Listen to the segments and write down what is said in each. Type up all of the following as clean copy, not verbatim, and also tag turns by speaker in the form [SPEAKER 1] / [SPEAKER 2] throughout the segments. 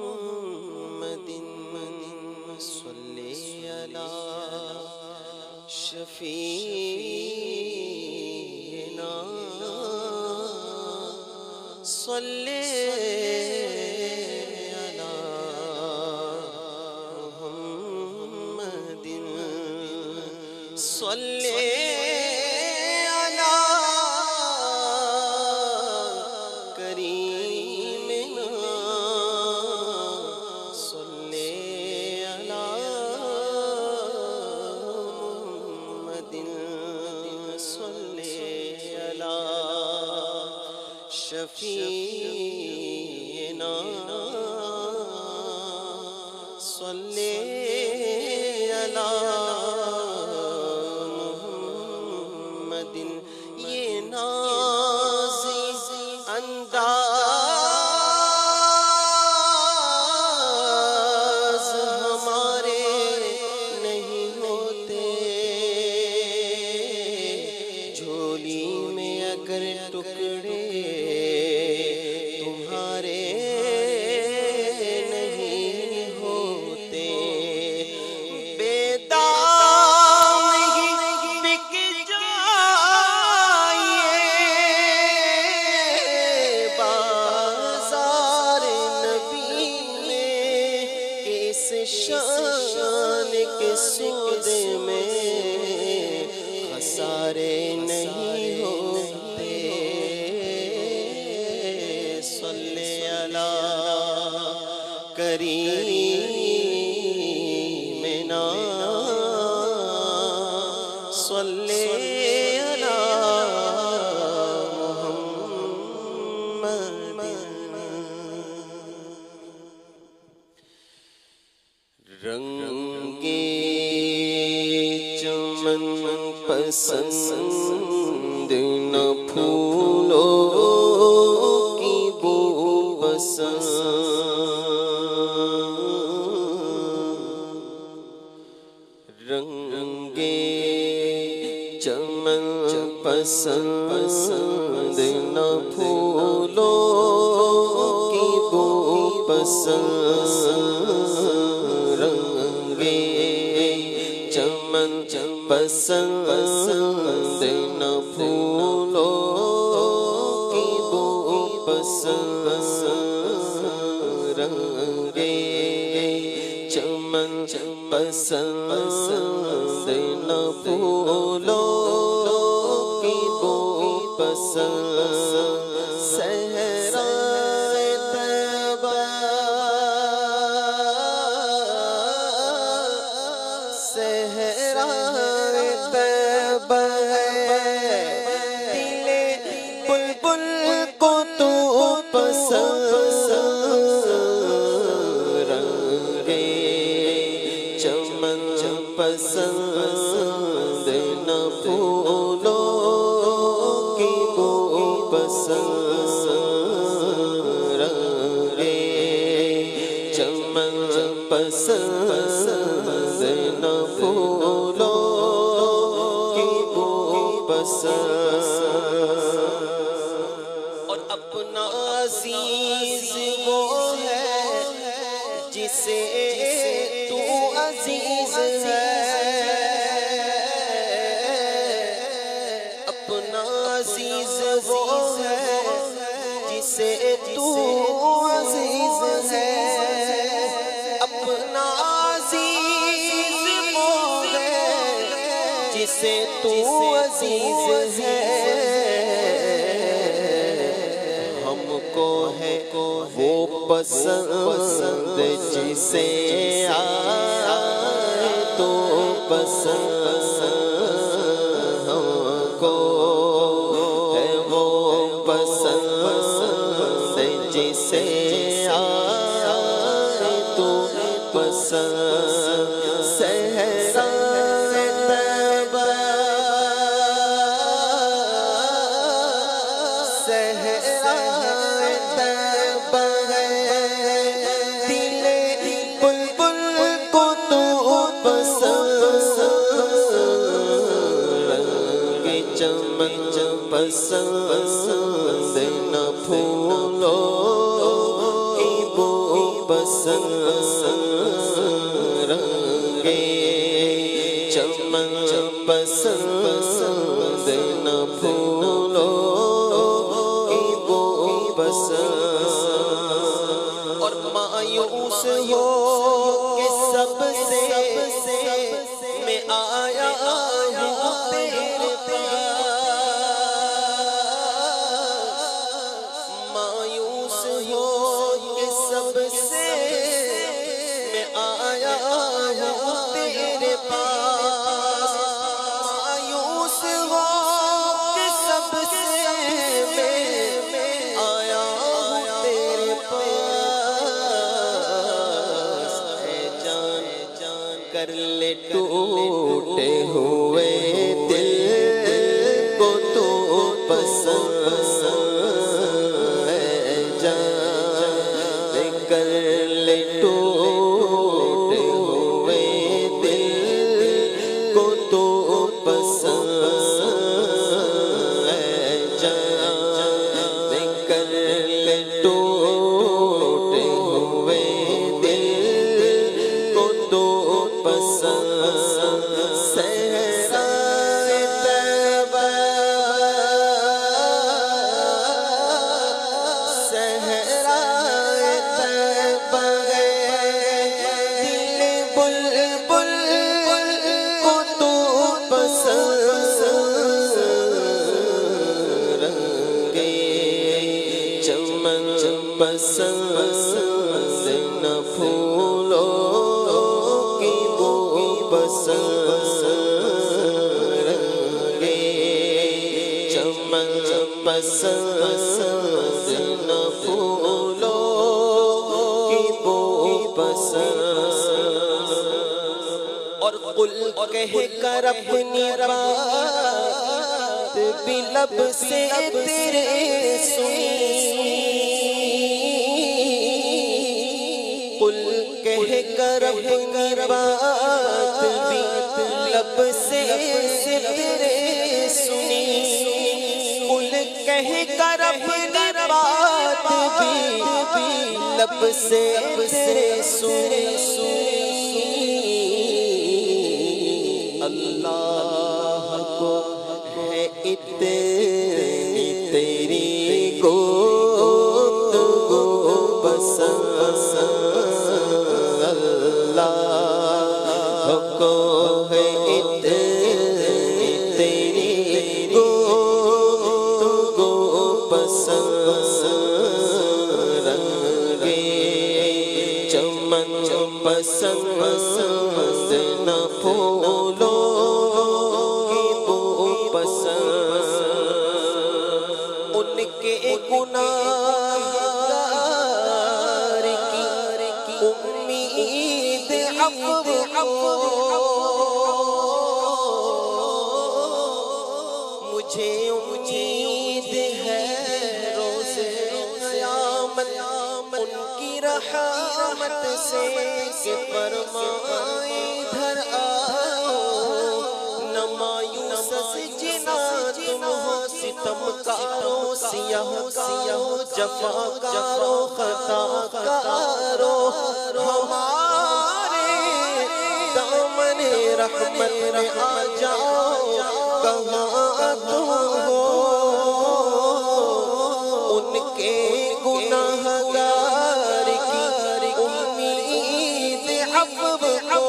[SPEAKER 1] محمد صلی علی شفیعنا صلی علی محمد صلی شفیعنا صلی علی محمد یہ نازی انداز ہمارے نہیں ہوتے جھولی میں اگر ٹکڑے شان کے سودے میں خسارے نہیں ہوتے صلی علی کریمنا صلی علی رنگے چمن پسند نہ پھولوں کی بو پسند رنگے چمن پسند نہ پھولوں کی بو پسند چمن پسند نہ پھولوں کی بو پسند رنگے چمن پسند نہ پھولوں کی بو پسند پسند نہ پھولوں کی بو پسند رنگے چمن پسند نہ پھولوں کی بو پسند اور اپنا عزیز وہ ہے جسے تو عزیز ہے اپنا عزیز وہ ہے جسے تو عزیز ہے اپنا عزیز وہ ہے جسے تو عزیز ہے ہم کو ہے وہ پسند جسے آئے تو پسند ہم کو ہے وہ پسند جسے آئے تو پسند صحرا طیبہ صحرا طیبہ چمن پسند نہ پھولوں پسند رنگے چمن پسند نہ بھولو کہ وہ پسند اور مایوس ہو کہ سب سے میں آیا ہوں تیرے پاس مایوس ہو کہ سب سے میں آیا ہوں تیرے پاس مایوس ہو کہ سب سے میں آیا ہوں تیرے پاس اے جان کر لے ٹوٹے ہوئے دل کو تو پسند اے جان کر لے ٹوٹے ہوئے دل کو تو پسند اے جان کر لے ٹوٹے ہوئے دل کو تو پسند صحرائے طیبہ صحرائے طیبہ ہے دل بلبل کو تو پسند رنگے چمن پسند نہ پھولو کہ وہ پسند رنگے چمن پسند نہ پھولو کہ وہ پسند اور قل کہہ کر اپنی بات بھی لب سے تیرے سنی قل کہہ کر اپنی بات بھی لب سے تیرے سنی قل کہہ کر اپنی بات بھی لب سے تیرے سنی اللہ کو ہے اتنی تیری گفتگو پسند اللہ کو ہے اتنی تیری گفتگو پسند رنگے چمن پسند نہ پھولو کہ وہ پسند ان کے گناہگار کی امید عفو مجھے امید ہے روز قیامت ان کی رحمت سے کہ فرمائے ادھر آؤ نہ مایوس جنا تم ہو ستم کارو سیاہ جفا کارو خطا کارو ہمارے دامن رحمت میں آ جاؤ کہاں تم ہو ان کے گناہگار کی امید عفو کو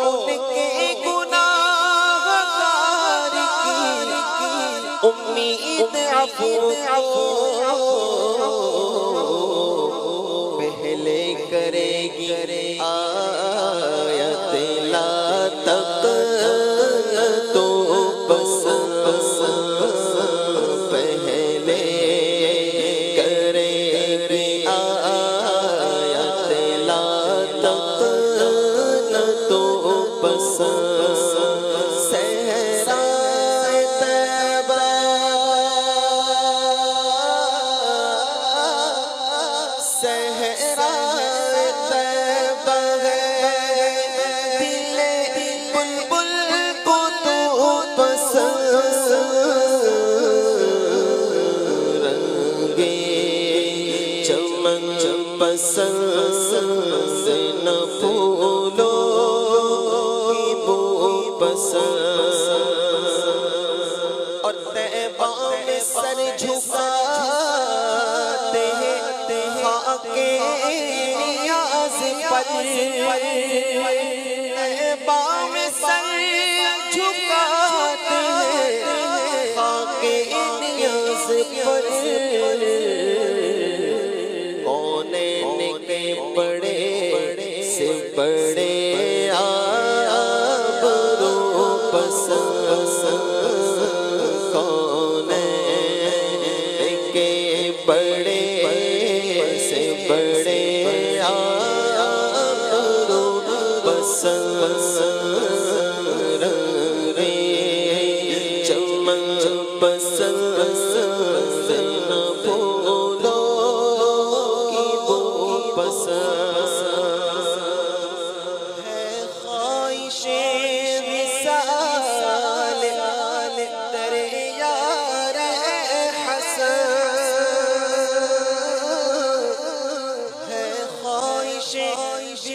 [SPEAKER 1] ان کے گناہگار کی امید عفو پہلے کرے گی آیت لا تقنطوا پسند پہلے کرے گی آیت لا تقنطوا پسند صحرائے طیبہ صحرائے طیبہ ہے دل بلبل کو تو پسند رنگے چمن پسند نہ پھولوں کی بو پسند، اور طیبہ میں سر جھکاتے ہیں خاک نیاز پر، طیبہ میں سر جھکاتے ہیں خاک نیاز پر، کونین کے بڑے سے بڑے آبرو پسند، کونین کے بڑے سے بڑے آبرو پسند، رے چمن پسند نہ پھولوں کی بو پسند، ہے خواہش وصال در یار حسن، ہے خواہش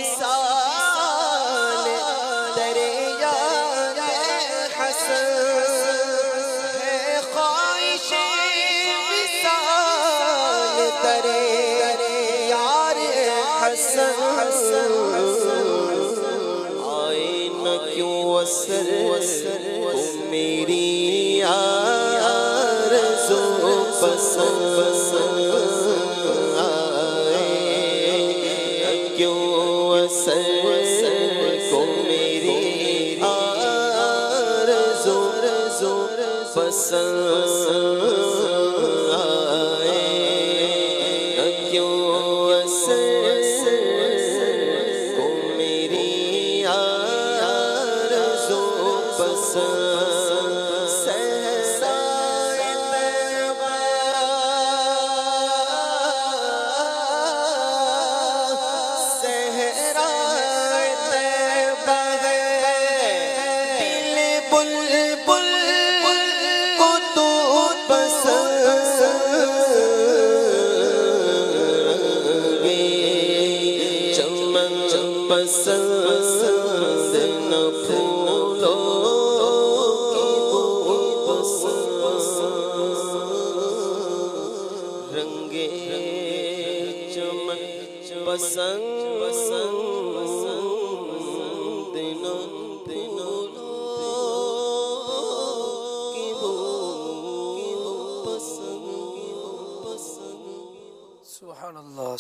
[SPEAKER 1] وصال در یار حسن، ہے خواہش وصال در یار حسن، آئے نہ کیوں وصل تو میری آرزو پسند، آئے نہ کیوں وصل کو میری آرزو پسند، آئے نہ کیوں وصل کو میری آرزو پسند، صحرائے طیبہ صحرائے طیبہ ہے، دل بلبل کو تو پسند، چمن پسند نہ پھولوں کی بو پسند، رنگے چمن پسند نہ پھولوں کی بو پسند۔
[SPEAKER 2] سبحان اللہ۔